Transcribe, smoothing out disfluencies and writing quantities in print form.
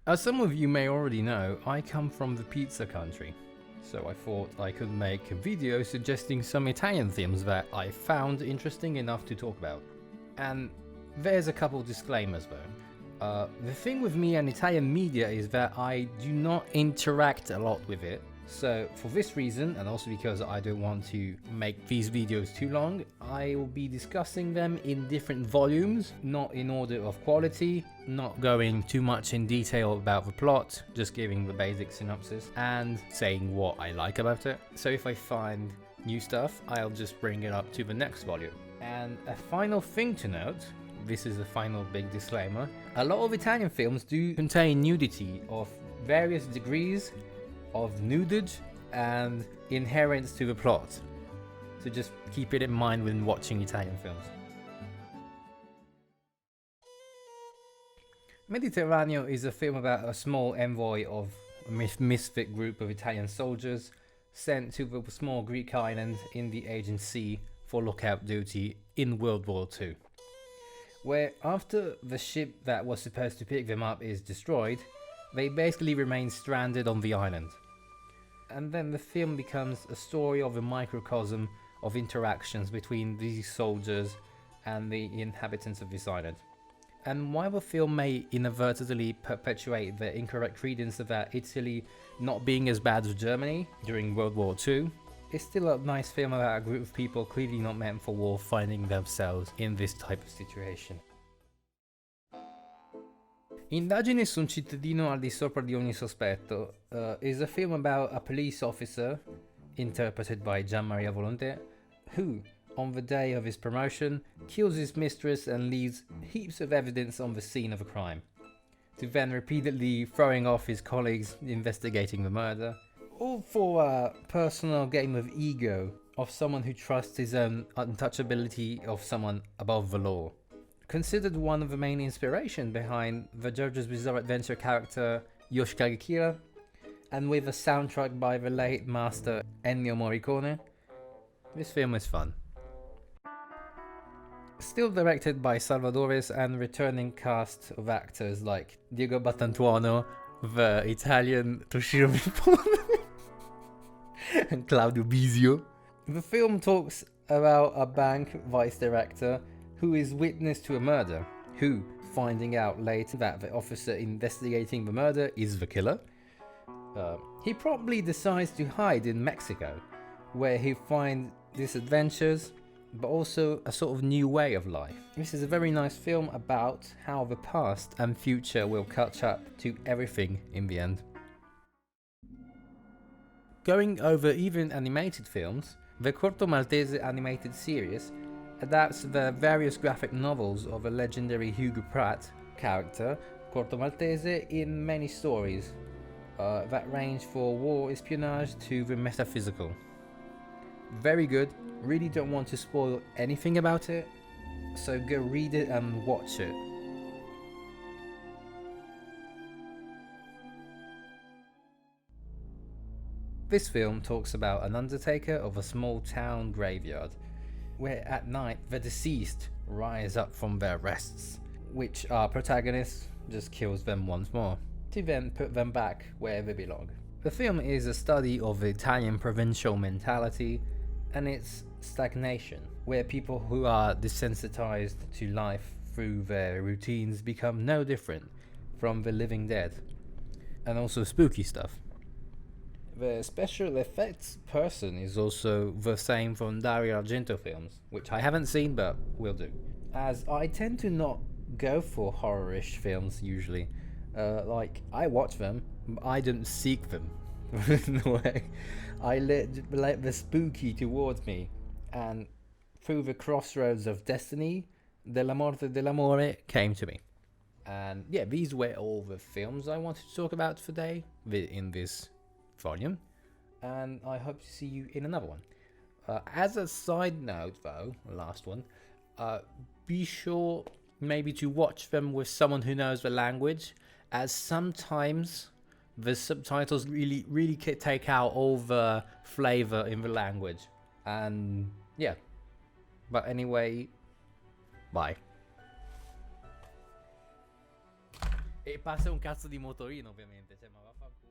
As some of you may already know, I come from the pizza country, so I thought I could make a video suggesting some Italian films that I found interesting enough to talk about. And there's a couple disclaimers though. The thing with me and Italian media is that I do not interact a lot with it. So for this reason, and also because I don't want to make these videos too long, I will be discussing them in different volumes, not in order of quality, not going too much in detail about the plot, just giving the basic synopsis and saying what I like about it. So if I find new stuff, I'll just bring it up to the next volume. And a final thing to note, this is the final big disclaimer, a lot of Italian films do contain nudity of various degrees of nudage and inherent to the plot, so just keep it in mind when watching Italian films. Mediterraneo is a film about a small envoy of a misfit group of Italian soldiers sent to the small Greek island in the Aegean Sea for lookout duty in World War II, where after the ship that was supposed to pick them up is destroyed, they basically remain stranded on the island. And then the film becomes a story of a microcosm of interactions between these soldiers and the inhabitants of this island. And while the film may inadvertently perpetuate the incorrect credence of that Italy not being as bad as Germany during World War II, it's still a nice film about a group of people clearly not meant for war finding themselves in this type of situation. Indagine su un cittadino al di sopra di ogni sospetto is a film about a police officer, interpreted by Gian Maria Volonté, who, on the day of his promotion, kills his mistress and leaves heaps of evidence on the scene of a crime, to then repeatedly throwing off his colleagues investigating the murder, all for a personal game of ego of someone who trusts his own untouchability of someone above the law. Considered one of the main inspiration behind the JoJo's Bizarre Adventure character Yoshikage Kira, and with a soundtrack by the late master Ennio Morricone, this film is fun. Still directed by Salvadores and returning cast of actors like Diego Battantuono, the Italian Toshiro Mifune, and Claudio Bisio. The film talks about a bank vice director who is witness to a murder, who, finding out later that the officer investigating the murder is the killer, he probably decides to hide in Mexico, where he finds disadventures, but also a sort of new way of life. This is a very nice film about how the past and future will catch up to everything in the end. Going over even animated films, the Corto Maltese animated series adapts the various graphic novels of a legendary Hugo Pratt character, Corto Maltese, in many stories that range for war espionage to the metaphysical. Very good, really don't want to spoil anything about it, so go read it and watch it. This film talks about an undertaker of a small town graveyard, where at night the deceased rise up from their rests, which our protagonist just kills them once more, to then put them back where they belong. The film is a study of the Italian provincial mentality and its stagnation, where people who are desensitized to life through their routines become no different from the living dead, and also spooky stuff. The special effects person is also the same from Dario Argento films, which I haven't seen but will do, as I tend to not go for horror-ish films usually. I watch them, but I don't seek them in a way. I let the spooky towards me, and through the crossroads of destiny, Dellamorte Dellamore came to me. And yeah, these were all the films I wanted to talk about today in this volume, and I hope to see you in another one. As a side note though, last one, be sure maybe to watch them with someone who knows the language, as sometimes the subtitles really take out all the flavor in the language. And yeah, but anyway, bye. E passa un cazzo di motorino, ovviamente. Cioè, ma vaffanculo.